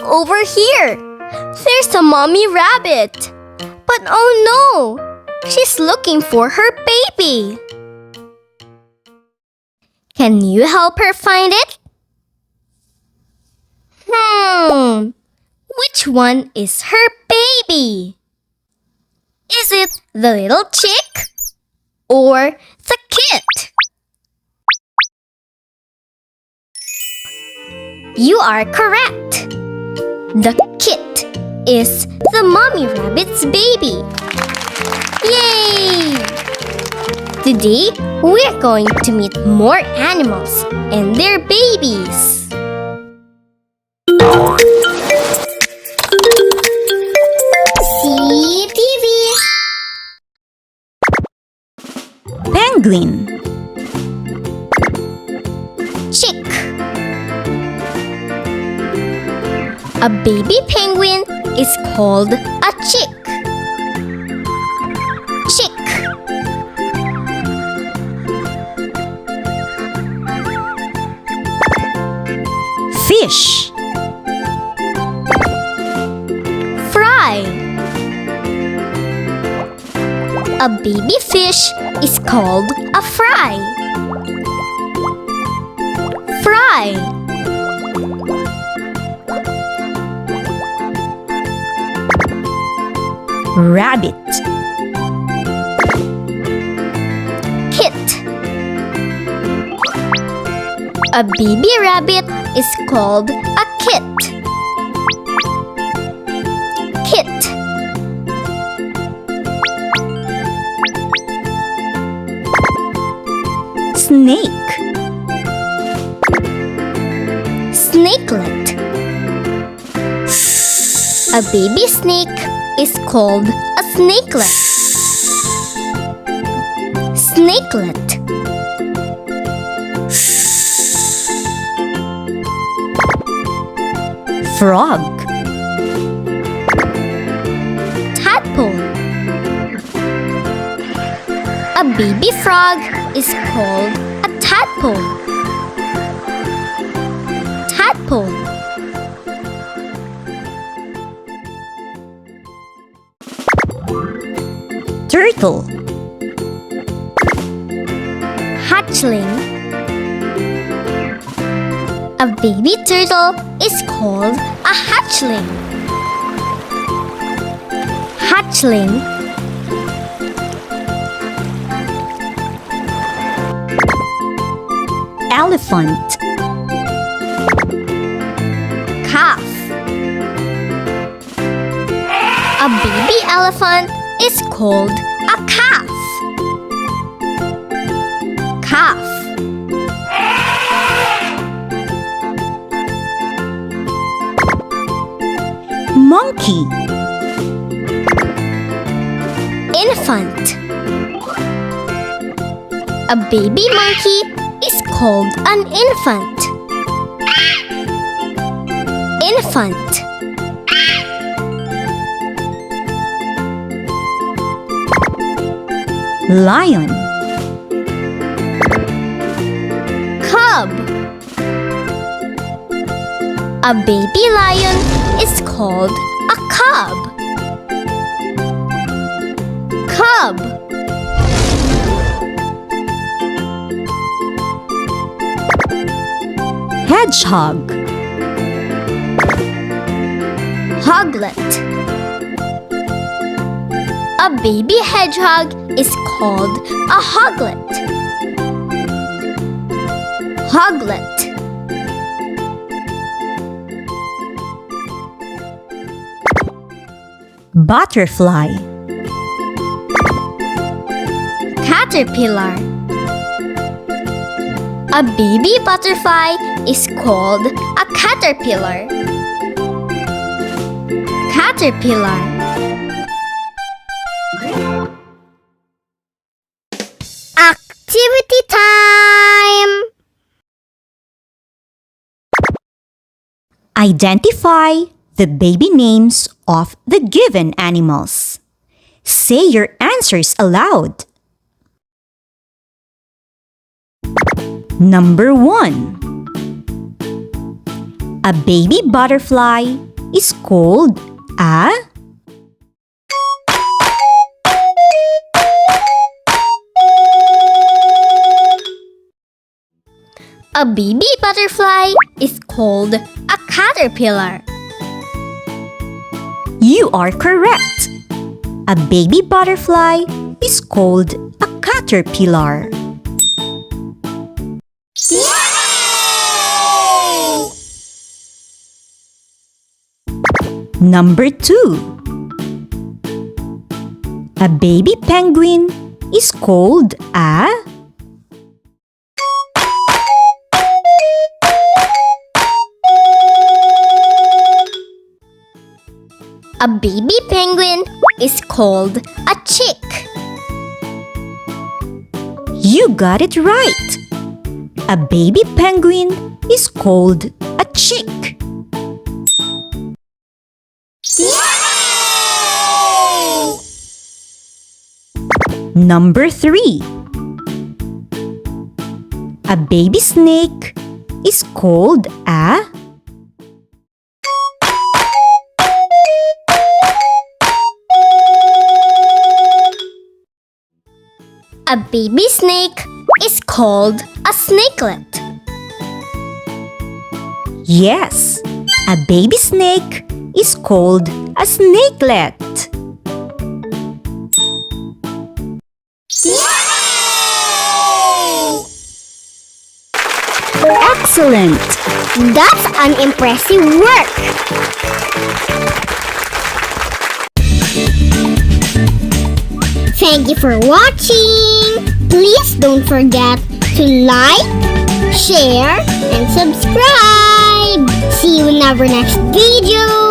over here. There's a mommy rabbit. But oh no! She's looking for her baby. Can you help her find it? Which one is her baby? Is it the little chick or the kit? You are correct. The kit is the mommy rabbit's baby. Yay! Today, we're going to meet more animals and their babies. Cee TV. Penguin. Chick. A baby penguin is called a chick. Chick. Fish. Fry. A baby fish is called a fry. Fry. Rabbit. Kit. A baby rabbit is called a kit. Kit. Snake. Snakelet. A baby snake is called a snakelet. Snakelet. Frog. Tadpole. A baby frog is called a tadpole. Tadpole. Turtle. Hatchling. A baby turtle is called a hatchling. Hatchling. Elephant. Calf. A baby elephant is called a calf. Calf. Monkey. Infant. A baby monkey is called an infant. Infant. Lion. Cub. A baby lion is called a cub. Cub. Hedgehog. Hoglet. A baby hedgehog is called a hoglet. Hoglet. Butterfly. Caterpillar. A baby butterfly is called a caterpillar. Caterpillar. Activity time! Identify the baby names of the given animals. Say your answers aloud. Number 1. A baby butterfly is called a A baby butterfly is called a caterpillar. You are correct. A baby butterfly is called a caterpillar. Number 2. A baby penguin is called a A baby penguin is called a chick. You got it right. A baby penguin is called a chick. Number 3. A baby snake is called a A baby snake is called a snakelet. Yes, a baby snake is called a snakelet. Excellent! That's an impressive work. Thank you for watching. Please don't forget to like, share, and subscribe. See you in our next video.